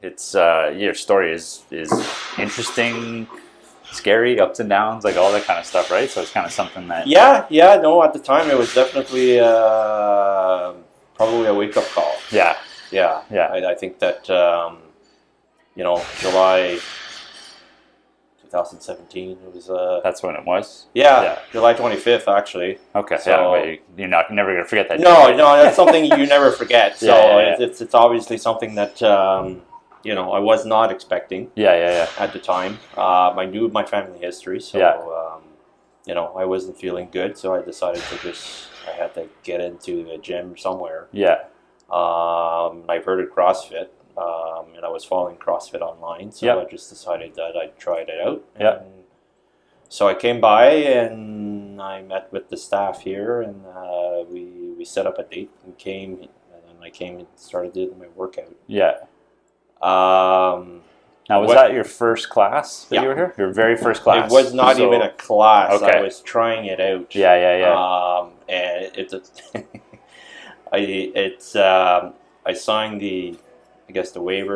It's your story is interesting, scary, ups and downs, like all that kind of stuff, right? So it's kind of something that No, at the time it was definitely probably a wake-up call. yeah. I think that July 2017 it was That's when it was. July 25th actually. Okay. So, you're never gonna forget that. No, that's something you never forget. So Yeah. It's obviously something that I was not expecting. Yeah. At the time, I knew my family history, so I wasn't feeling good. So I decided I had to get into a gym somewhere. Yeah. I've heard of CrossFit, and I was following CrossFit online, so I just decided that I'd try it out. Yeah. So I came by and I met with the staff here, and we set up a date and came, and then I came and started doing my workout. Yeah. Now, was that your first class that you were here? Your very first class? It was not even a class. Okay. I was trying it out. Yeah. And I signed the waiver.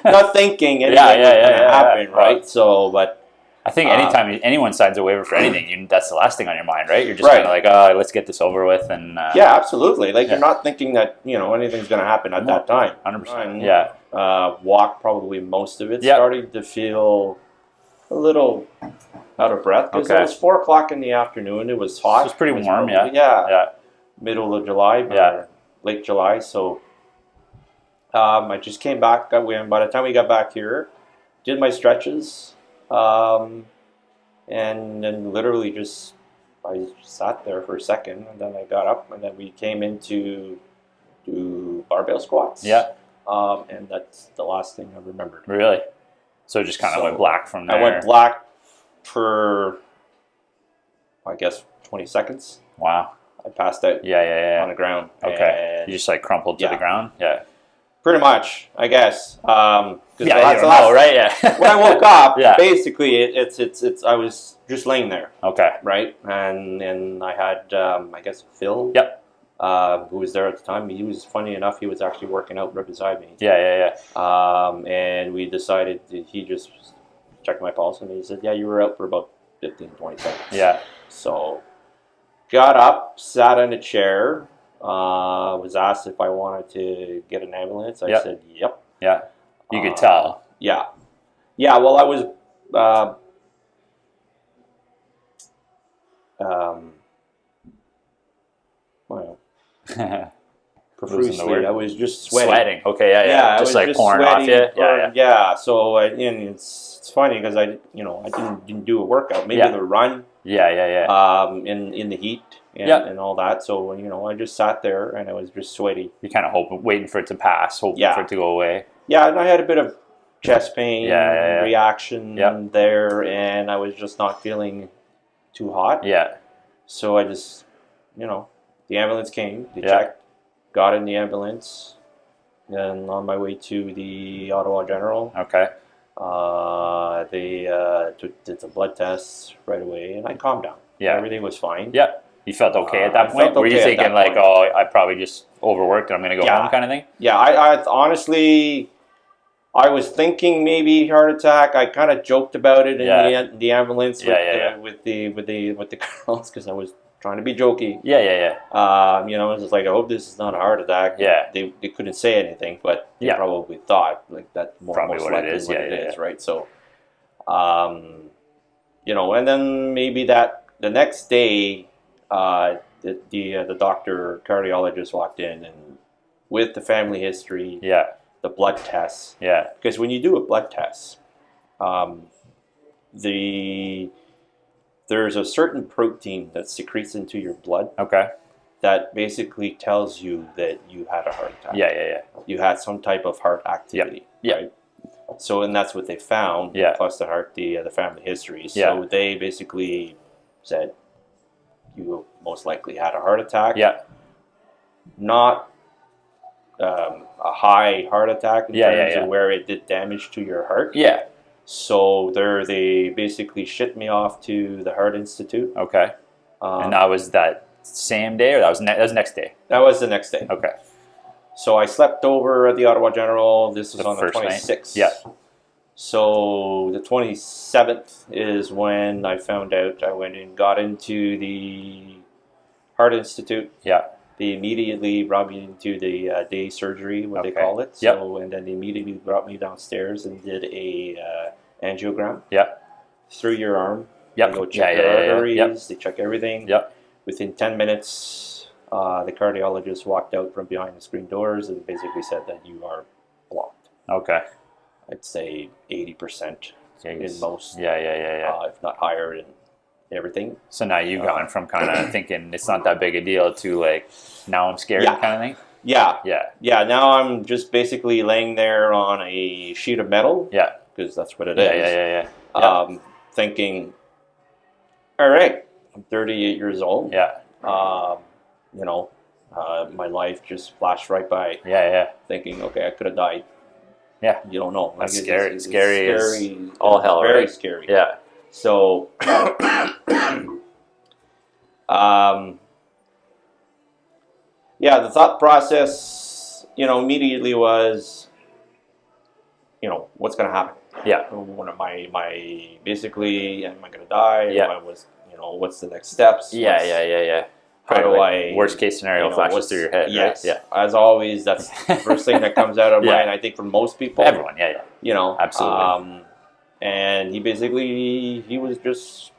Not thinking anything was going to happen, right? So, but I think anytime anyone signs a waiver for anything, that's the last thing on your mind, right? You're just kind of like, oh, let's get this over with, and absolutely. You're not thinking that anything's going to happen at that time. 100%. Walked probably most of it. Starting to feel a little out of breath because it was 4:00 in the afternoon. It was hot. It was pretty warm. Middle of July, late July. So I just came back. By the time we got back here, did my stretches. And then literally I sat there for a second, and then I got up, and then we came into do barbell squats. And that's the last thing I remembered. Really? So it just kind of went black from there? I went black for, I guess, 20 seconds. Wow. I passed out on the ground. Okay. You just crumpled to the ground? Yeah. Pretty much, I guess. Right? Yeah. When I woke up, basically, I was just laying there. Okay. Right, and I had, I guess, Phil. Who was there at the time. He was, funny enough, he was actually working out right beside me. And we decided he just checked my pulse, and he said, "Yeah, you were out for about 15, 20 seconds." Yeah. So, got up, sat in a chair. Was asked if I wanted to get an ambulance. I said, "Yep." Yeah. You could tell. Yeah. Well, I was. Profusely. I was just sweating. Okay. Yeah. Just pouring off you. Yeah. So and it's funny because I didn't do a workout. Maybe the run. In the heat. And all that. So, I just sat there and I was just sweaty. You're kind of waiting for it to pass, hoping for it to go away. Yeah, and I had a bit of chest pain reaction there, and I was just not feeling too hot. Yeah. So I just, the ambulance came, they checked, got in the ambulance, and on my way to the Ottawa General. Okay. They did some blood tests right away, and I calmed down. Yeah. Everything was fine. Yeah. You felt okay at that point? Were you thinking I probably just overworked and I'm going to go home kind of thing? Yeah, I honestly, I was thinking maybe heart attack. I kind of joked about it in the ambulance with the girls because I was trying to be jokey. I was just like, I hope this is not a heart attack. Yeah. They couldn't say anything, but they probably thought that's probably most likely what it is, right? So, and then maybe the next day. The doctor cardiologist walked in and with the family history, the blood tests, because when you do a blood test, there's a certain protein that secretes into your blood, that basically tells you that you had a heart attack. You had some type of heart activity, right? So, and that's what they found, plus the family history. So they basically said, you most likely had a heart attack. Not a high heart attack in terms of where it did damage to your heart. So they basically shipped me off to the Heart Institute. Okay. And that was that same day, or that was next day? That was the next day. Okay. So I slept over at the Ottawa General. This was on the 26th. Yeah. So the 27th is when I found out. I went and got into the Heart Institute. Yeah. They immediately brought me into the day surgery, what they call it. So, and then they immediately brought me downstairs and did a angiogram. Yeah. Through your arm. Yep. They go check your arteries. Yep. They check everything. Yep. Within 10 minutes, the cardiologist walked out from behind the screen doors and basically said that you are blocked. Okay. I'd say 80% in most. Yeah. If not higher in everything. So now you've gone from kind of thinking it's not that big a deal to like, now I'm scared kind of thing? Yeah. Yeah. Yeah, now I'm just basically laying there on a sheet of metal. Yeah. Because that's what it is. Yeah. Thinking, all right, I'm 38 years old. Yeah. My life just flashed right by. Yeah. Thinking, okay, I could have died. Yeah. You don't know. That's Like, scary. It's scary scary. Is all hell, very right? scary. Yeah. So, the thought process, immediately was, what's going to happen? Yeah. What am I basically, am I going to die? Yeah. What's the next steps? Yeah. How do I... Worst case scenario flashes through your head, yes, right? Yeah. As always, that's the first thing that comes out of mind, I think, for most people. Everyone, yeah. Absolutely. And he was just,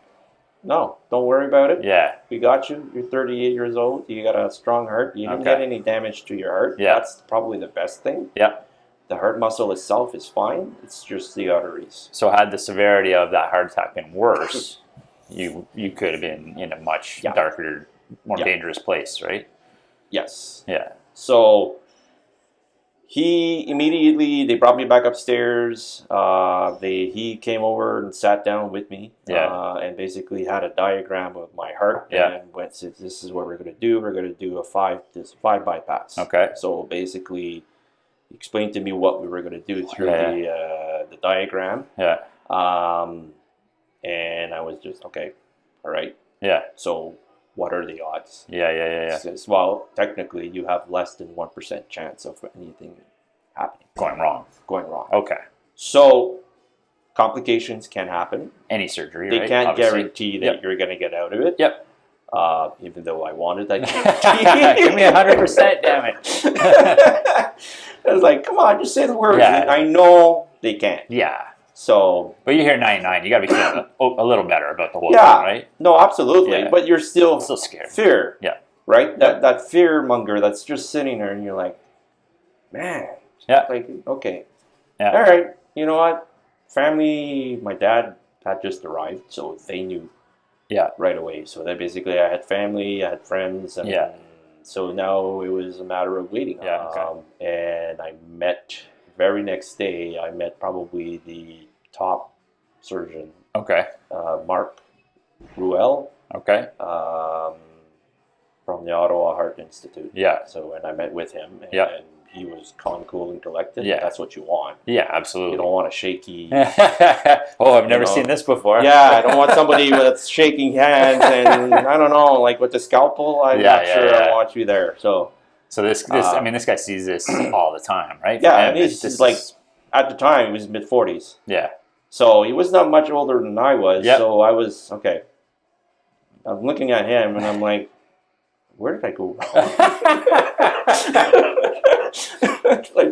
no, don't worry about it. Yeah. We got you. You're 38 years old. You got a strong heart. You didn't get any damage to your heart. Yeah. That's probably the best thing. Yeah. The heart muscle itself is fine. It's just the arteries. So had the severity of that heart attack been worse, you could have been in a much darker, more dangerous place, right? Yes. Yeah. So they brought me back upstairs. He came over and sat down with me. And basically had a diagram of my heart. Yeah. And said, this is what we're going to do. We're going to do a five bypass. Okay. So basically, he explained to me what we were going to do through the diagram. Yeah. And I was just, okay, all right. Yeah. So what are the odds? Yeah. Says, well, technically, you have less than 1% chance of anything happening. Going wrong. Okay. So complications can happen. Any surgery, They right? can't Obviously. guarantee that you're going to get out of it. Yep. Even though I wanted that guarantee. Give me 100%, damn it. I was like, come on, just say the word. Yeah. I know they can't. Yeah. So, but you hear 99, you got to be feeling a little better about the whole thing, right? No, absolutely. Yeah. But you're still scared. Fear. Yeah. Right? That fear monger that's just sitting there and you're like, man. Yeah. Like, okay. Yeah. All right. You know what? Family, my dad had just arrived, so they knew right away. So that basically I had family, I had friends, and so now it was a matter of waiting. Yeah. Okay. And I met, very next day, I met probably the top surgeon. Okay. Mark Ruel. Okay. From the Ottawa Heart Institute. Yeah. So, and I met with him, and he was calm, cool, and collected. Yeah. That's what you want. Yeah, absolutely. You don't want a shaky... oh, I've never seen this before. Yeah, I don't want somebody that's shaking hands and, I don't know, like with the scalpel, I'm not sure I want you there. So this guy sees this all the time, right? Yeah, and he's like, at the time, he was mid-40s. Yeah. So he was not much older than I was. Yep. So I was, okay. I'm looking at him, and I'm like, where did I go wrong? Like,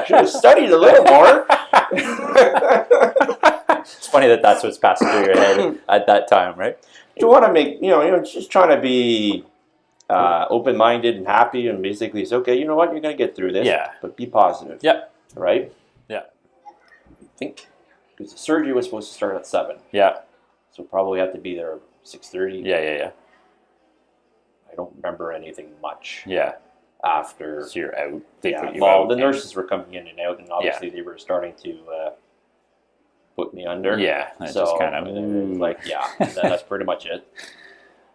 should have studied a little more. It's funny that's what's passing through your head at that time, right? You want to make, just trying to be open-minded and happy, and basically say, okay, you know what, you're going to get through this. Yeah. But be positive. Yep. Right? Yeah. I think, because the surgery was supposed to start at 7. Yeah. So probably have to be there at 6:30. Yeah. I don't remember anything much. Yeah. After. So you're out. They put you well, out the nurses were coming in and out, and obviously they were starting to put me under. Yeah. So just kind of like, that's pretty much it.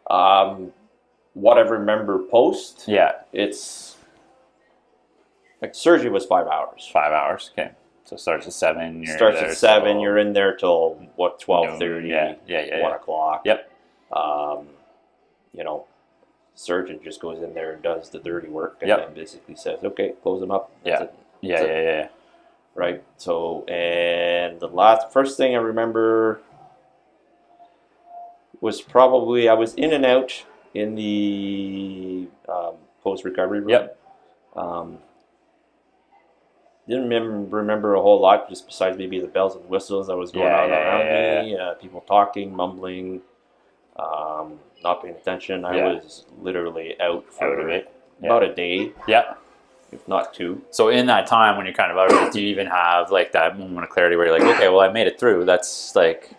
What I remember post. Yeah. It's like surgery was 5 hours. 5 hours. Okay. So it starts at 7. Starts at 7. You're in there till what? 12:30. Yeah. 1 o'clock. Yep. surgeon just goes in there and does the dirty work and Yep. then basically says, okay, close them up. Yeah. That's it. Yeah. Right. So, and the first thing I remember was probably I was in and out in the post recovery room. Yep. Didn't remember a whole lot, just besides maybe the bells and whistles that was going on around me, people talking, mumbling, not paying attention. I was literally out for about a day. Yeah. If not 2. So in that time when you're kind of out of it, do you even have like that moment of clarity where you're like, okay, well, I made it through. That's like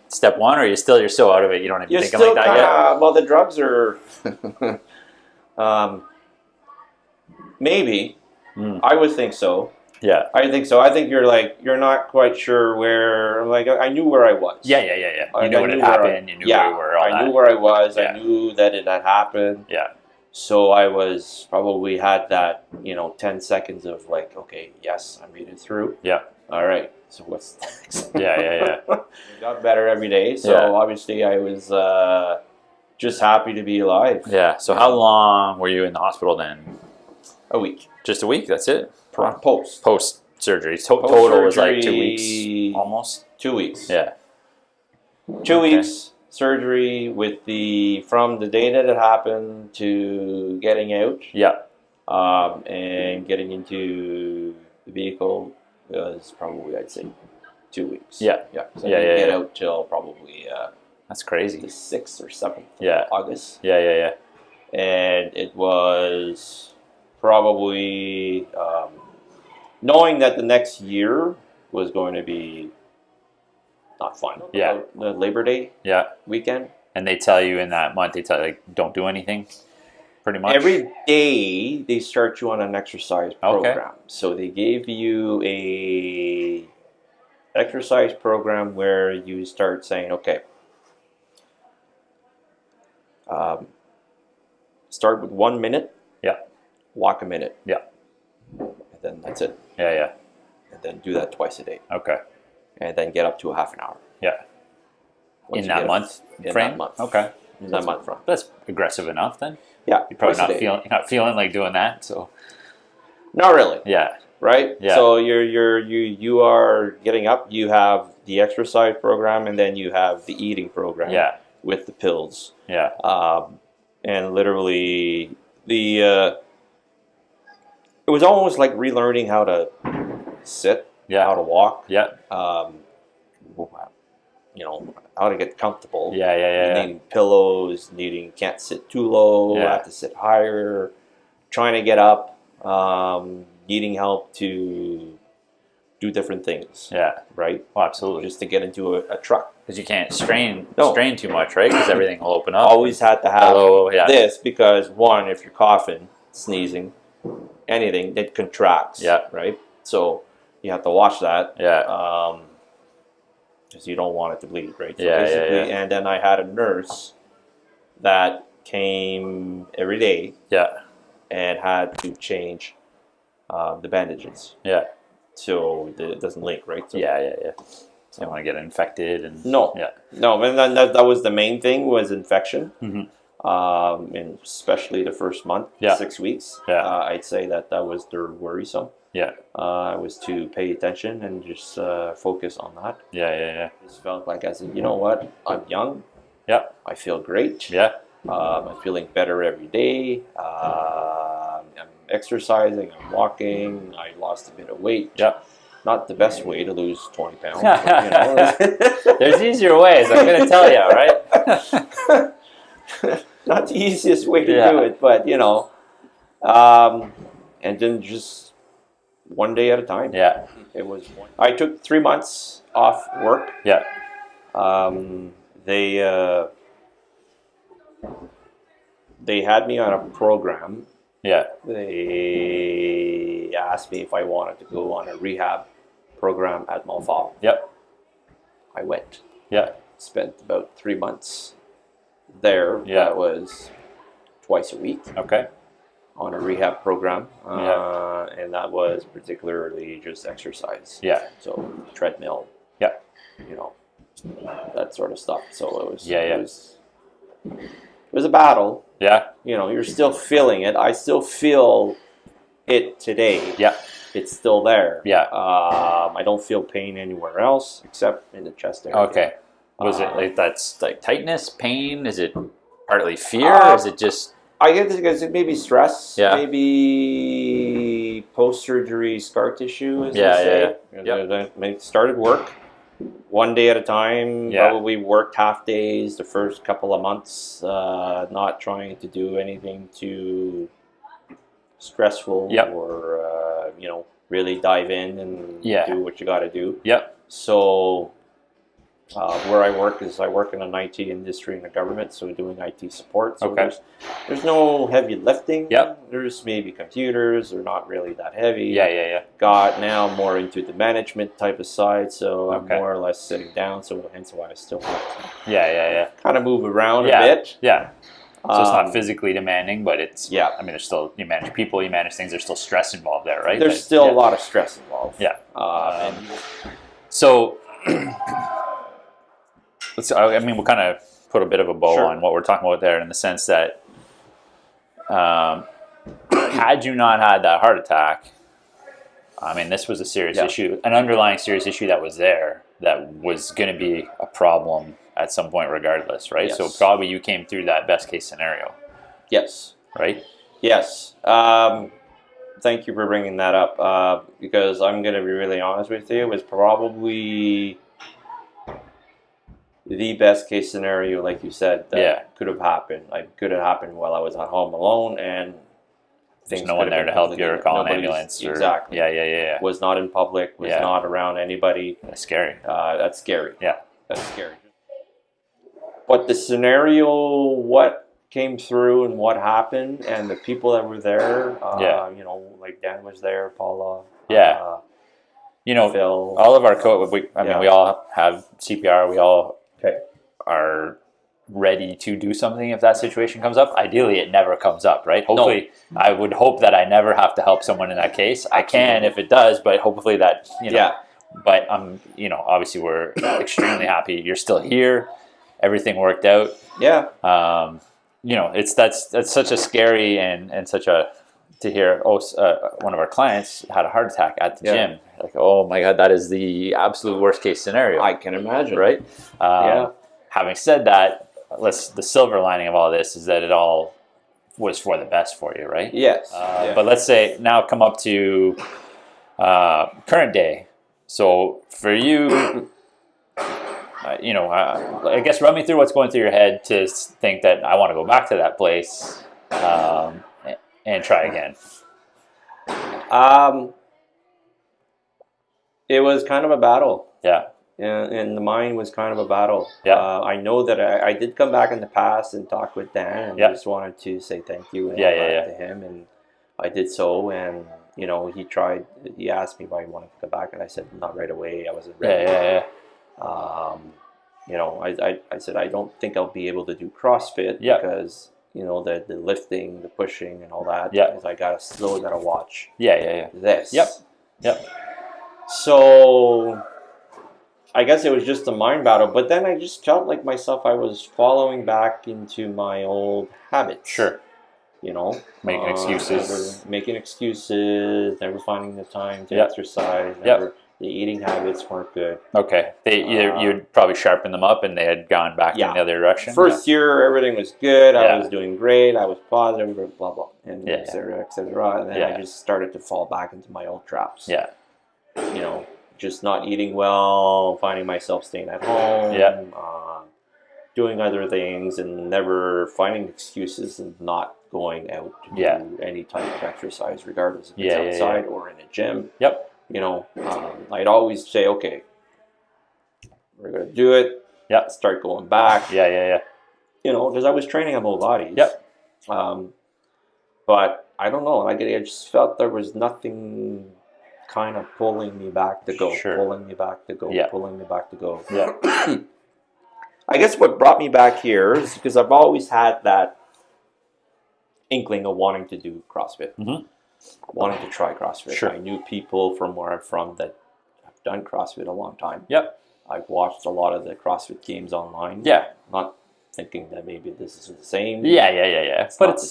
step 1, or you're so out of it you don't even think like that yet? Well, the drugs are maybe. I would think so. Yeah. I think so. I think you're not quite sure where. Like I knew where I was. Yeah. You knew what had happened. You knew where you were. I knew where I was. I knew that it had happened. Yeah. So I was probably had that 10 seconds of like, okay, yes, I made it through. Yeah. All right. So what's next? Yeah. It got better every day. So obviously I was just happy to be alive. Yeah. So how long were you in the hospital then? A week. Just a week? That's it? Post surgery. Total was like 2 weeks, almost. 2 weeks. Yeah. 2 weeks surgery from the day that it happened to getting out. Yeah. And getting into the vehicle was probably, I'd say, 2 weeks. Yeah. So I didn't get out till probably that's crazy. the 6th or 7th of August. Yeah. And it was probably knowing that the next year was going to be not fun. Yeah. The Labor Day weekend. And they tell you in that month, they tell you, like, don't do anything, pretty much? Every day they start you on an exercise program. So they gave you a exercise program where you start saying, okay, start with 1 minute. Yeah. Walk a minute. Yeah. And then that's it. Yeah. And then do that twice a day. Okay. And then get up to a half an hour. Yeah. In that month frame? That month. Okay. In that month frame. That's aggressive enough then. Yeah. You're probably not feeling like doing that, so. Not really. Yeah. Right? Yeah. So you are getting up, you have the exercise program, and then you have the eating program. Yeah. With the pills. Yeah. And literally it was almost like relearning how to sit, how to walk. Yeah. How to get comfortable. Yeah. Needing pillows, can't sit too low, have to sit higher, trying to get up, needing help to do different things. Yeah. Right? Oh, absolutely. Just to get into a truck. Because you can't strain too much, right? Because everything will open up. Always had to have this because, one, if you're coughing, sneezing, anything, it contracts. Yeah. Right? So you have to watch that. Yeah. Because you don't want it to bleed, right? So Yeah. And then I had a nurse that came every day. Yeah. And had to change the bandages. Yeah. So it doesn't leak, right? So, yeah. So you don't want to get infected and no, and then that was the main thing was infection, and especially the first month, 6 weeks. Yeah, I'd say that was worrisome. Yeah, was to pay attention and just focus on that. Yeah. Just felt like I said, you know what, I'm young. Yeah, I feel great. Yeah, I'm feeling better every day. I'm exercising. I'm walking. I lost a bit of weight. Yeah. Not the best way to lose 20 pounds. But, There's easier ways, I'm going to tell you, right? Not the easiest way to do it, but, and then just one day at a time. Yeah. It was. I took 3 months off work. Yeah. They had me on a program. Yeah. They asked me if I wanted to go on a rehab program at Montfort. Yep. I went. Yeah. Spent about 3 months there. Yeah. That was twice a week. Okay. On a rehab program. And that was particularly just exercise. Yeah. So treadmill. Yeah. That sort of stuff. So it was. Yeah. It was was a battle. Yeah. You know, you're still feeling it. I still feel it today. Yeah. It's still there. Yeah. I don't feel pain anywhere else except in the chest area. Okay. Was it like that's like tightness, pain? Is it partly fear? Is it just? I get this because it may be stress. Yeah. Maybe post-surgery scar tissue, as they say. Yeah. Started work one day at a time. Yeah. Probably worked half days the first couple of months. Not trying to do anything too stressful or really dive in and do what you got to do. Yep. So where I work in an IT industry in the government, so doing IT support. So there's no heavy lifting. Yep. There's maybe computers. They're not really that heavy. Yeah. Got now more into the management type of side, so I'm more or less sitting down. So hence why I still have to kind of move around a bit. Yeah. So it's not physically demanding, but it's, I mean, there's still, you manage people, you manage things, there's still stress involved there, right? There's still a lot of stress involved. Yeah. So, I mean, we'll kind of put a bit of a bow on what we're talking about there in the sense that had you not had that heart attack, I mean, this was a serious issue, an underlying serious issue that was there that was going to be a problem at some point regardless, right? So probably you came through that best case scenario. Yes. Right? Yes. Thank you for bringing that up because I'm going to be really honest with you. It was probably the best case scenario, like you said, that could have happened. Like, could have happened while I was at home alone and there's no one there to help you or call an ambulance. Exactly. Yeah. Was not in public, was not around anybody. That's scary. That's scary. Yeah. That's scary. But the scenario, what came through and what happened and the people that were there, like Dan was there, Paula. Phil. All of our we all have CPR. We all are ready to do something if that situation comes up. Ideally, it never comes up, right? Hopefully, I would hope that I never have to help someone in that case. I can if it does, but hopefully that, But obviously we're extremely happy you're still here. Everything worked out. Yeah. That's such a scary and such a to hear. One of our clients had a heart attack at the gym. Like, oh my God, that is the absolute worst case scenario. I can imagine. Right. Having said that, the silver lining of all this is that it all was for the best for you, right? Yes. But let's say now come up to current day. So for you. I guess run me through what's going through your head to think that I want to go back to that place and try again. It was kind of a battle. Yeah. And the mind was kind of a battle. Yeah. I know that I did come back in the past and talk with Dan and just wanted to say thank you and to him, and I did so. And he asked me if I wanted to come back, and I said not right away. I wasn't ready. Yeah. I said I don't think I'll be able to do CrossFit because the lifting, the pushing, and all that. Yeah. I still gotta watch. Yeah. This. Yep. So I guess it was just a mind battle, but then I just felt like myself. I was following back into my old habits. Sure. Making excuses. Never finding the time to exercise. The eating habits weren't good. Okay. You'd probably sharpen them up and they had gone back in the other direction? First year, everything was good. I was doing great. I was positive, blah, blah, and et cetera, et cetera. And then I just started to fall back into my old traps. Yeah. Just not eating well, finding myself staying at home, doing other things, and never finding excuses and not going out to do any type of exercise, regardless if it's outside or in a gym. Yep. I'd always say, okay, we're going to do it. Yeah. Start going back. Yeah. Because I was training on both bodies. Yep. But I don't know. I just felt there was nothing kind of pulling me back to go. Sure. Pulling me back to go. Yeah. Pulling me back to go. Yeah. I guess what brought me back here is because I've always had that inkling of wanting to do CrossFit. Mm-hmm. Wanting to try CrossFit. Sure. I knew people from where I'm from that have done CrossFit a long time. Yep. I've watched a lot of the CrossFit games online. Yeah. Not thinking that maybe this is the same. Yeah. But it's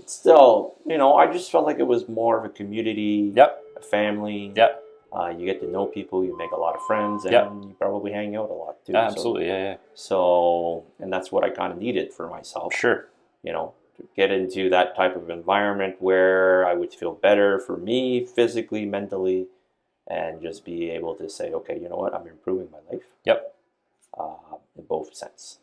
still, I just felt like it was more of a community, a family. You get to know people, you make a lot of friends, and you probably hang out a lot too. Absolutely, So, and that's what I kind of needed for myself. Sure. To get into that type of environment where I would feel better for me, physically, mentally, and just be able to say, okay, you know what, I'm improving my life. In both sense.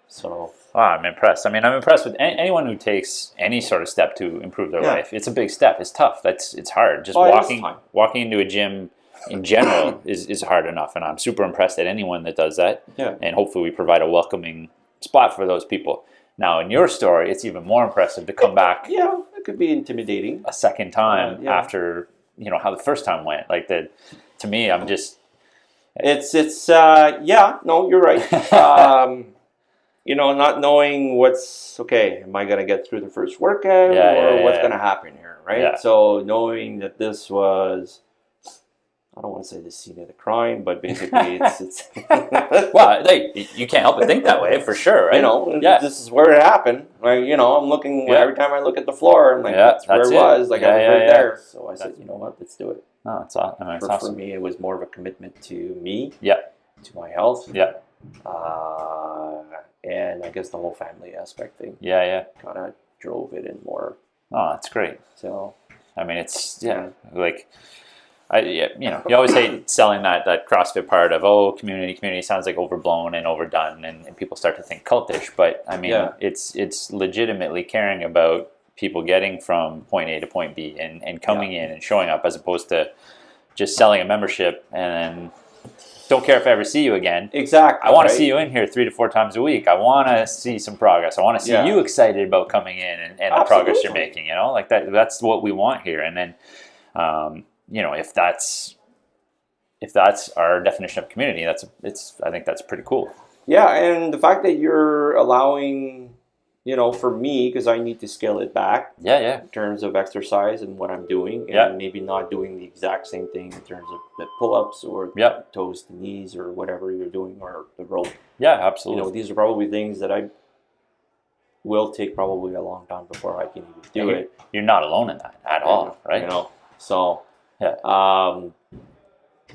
So I'm impressed. I mean, I'm impressed with anyone who takes any sort of step to improve their life. It's a big step. It's tough. It's hard. Just walking into a gym in general is hard enough, and I'm super impressed at anyone that does that. And hopefully we provide a welcoming spot for those people. Now, in your story, it's even more impressive to come back. It could be intimidating a second time after how the first time went. Like to me, I'm just. No, you're right. Not knowing am I going to get through the first workout or what's going to happen here, right? So knowing that this was, I don't want to say the scene of the crime, but basically it's well, you can't help but think that way for sure, right? This is where it happened. Like, I'm looking, every time I look at the floor, I'm like, that's where it was. Like, I was right there. So I said, you know what, let's do it. Oh, it's awesome. For me, it was more of a commitment to me, to my health. And I guess the whole family aspect thing. Kind of drove it in more. Oh, that's great. So, I mean, it's like, you always hate selling that CrossFit part of community sounds like overblown and overdone, and people start to think cultish. But I mean, it's legitimately caring about people getting from point A to point B and coming in and showing up, as opposed to just selling a membership and then don't care if I ever see you again. Exactly. I want to see you in here 3 to 4 times a week. I want to see some progress. I want to see you excited about coming in and the progress you're making. Like that. That's what we want here. And then, if that's our definition of community, I think that's pretty cool. Yeah, and the fact that you're allowing, for me, because I need to scale it back. In terms of exercise and what I'm doing, and maybe not doing the exact same thing in terms of the pull-ups or toes to knees or whatever you're doing, or the rope. Yeah, absolutely. These are probably things that I will take probably a long time before I can even do it. You're not alone in that at all, right? So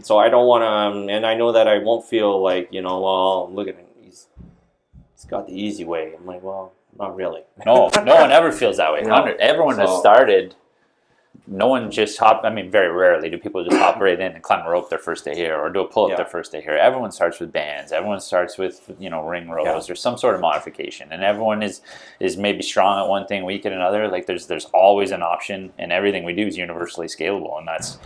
so I don't want to, and I know that I won't feel like, well, look at him, he's got the easy way. I'm like, well, not really. No one ever feels that way. Everyone has started. No one just very rarely do people just hop right in and climb a rope their first day here, or do a pull-up their first day here. Everyone starts with bands. Everyone starts with, ring rows or some sort of modification. And everyone is maybe strong at one thing, weak at another. Like there's always an option, and everything we do is universally scalable. And that's,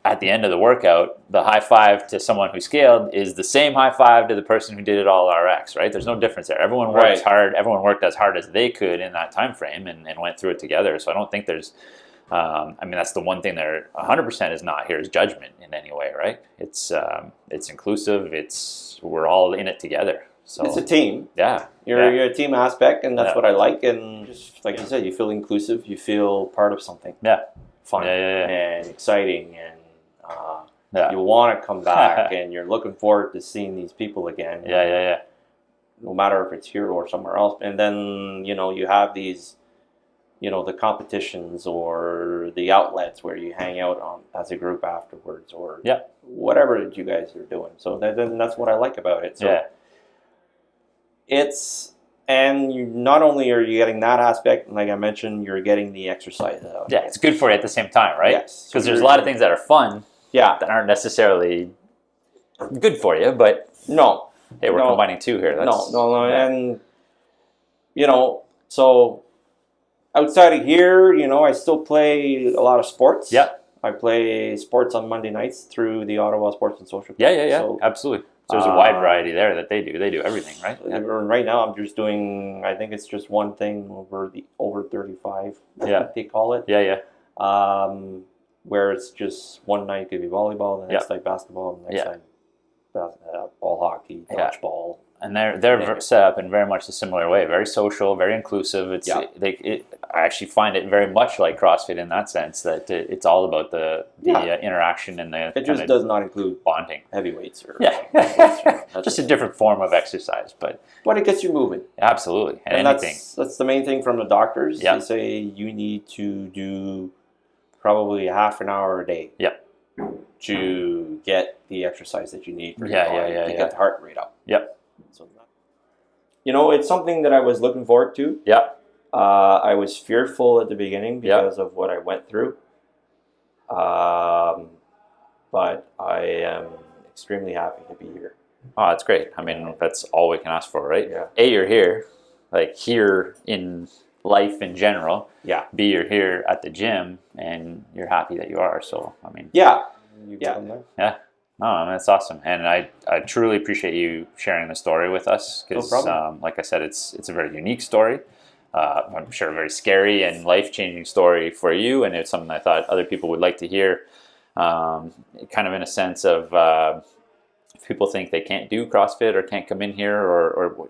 at the end of the workout, the high five to someone who scaled is the same high five to the person who did it all RX, right? There's no difference there. Everyone worked hard. Everyone worked as hard as they could in that time frame and went through it together. So I don't think there's, that's the one thing there 100% is not here is judgment in any way, right? It's inclusive. We're all in it together. So it's a team. You're a team aspect, and that's what I like. And just like you said, you feel inclusive. You feel part of something. Fun and exciting, and you want to come back, and you're looking forward to seeing these people again. No matter if it's here or somewhere else. And then you have these, the competitions or the outlets where you hang out as a group afterwards, or whatever that you guys are doing. So that's what I like about it. So and not only are you getting that aspect, like I mentioned, you're getting the exercise out. Yeah, it's good for you at the same time, right? Yes. Because there's a lot of things that are fun that aren't necessarily good for you, but we're combining two here. And, so outside of here, I still play a lot of sports. I play sports on Monday nights through the Ottawa Sports and Social Club. So, absolutely. So there's a wide variety there that they do. They do everything, right? Right now, I'm just doing. I think it's just one thing over 35. They call it. Where it's just one night could be volleyball, the next night basketball, the next night ball hockey, dodgeball. And they're set up in very much a similar way. Very social, very inclusive. It's I actually find it very much like CrossFit in that sense, that it's all about the interaction and the. It just does not include bonding, heavyweights or just a different form of exercise, but it gets you moving. Absolutely, and anything. That's the main thing from the doctors. They say you need to do probably half an hour a day. To get the exercise that you need for your body to get the heart rate up. So, it's something that I was looking forward to. I was fearful at the beginning because of what I went through. But I am extremely happy to be here. Oh, that's great. I mean, that's all we can ask for, right? A, you're here, like here in life in general. B, you're here at the gym and you're happy that you are. So, I mean. Yeah. No, I mean, that's awesome, and I truly appreciate you sharing the story with us because, like I said, it's a very unique story. I'm sure a very scary and life-changing story for you, and it's something I thought other people would like to hear. Kind of in a sense of if people think they can't do CrossFit or can't come in here, or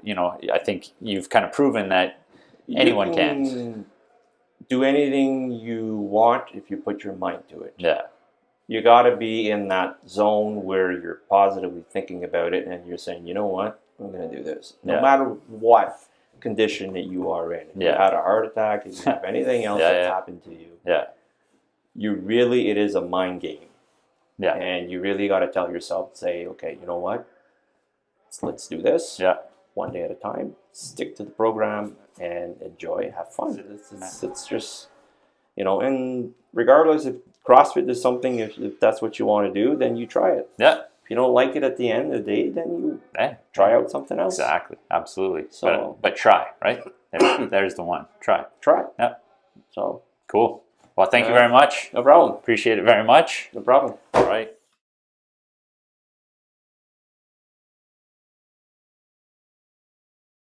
I think you've kind of proven that anyone can do anything you want if you put your mind to it. You got to be in that zone where you're positively thinking about it and you're saying, you know what, I'm going to do this. No matter what condition that you are in. If you had a heart attack, if you have anything else that's happened to you, it is a mind game. And you really got to tell yourself, say, okay, you know what, let's do this. One day at a time, stick to the program and enjoy, have fun. It's just, and regardless if CrossFit is something, if that's what you want to do, then you try it. If you don't like it at the end of the day, then you try out something else. Exactly. Absolutely. So, but try, right? There's the one. Try. So cool. Well, thank you very much. No problem. Appreciate it very much. No problem. All right.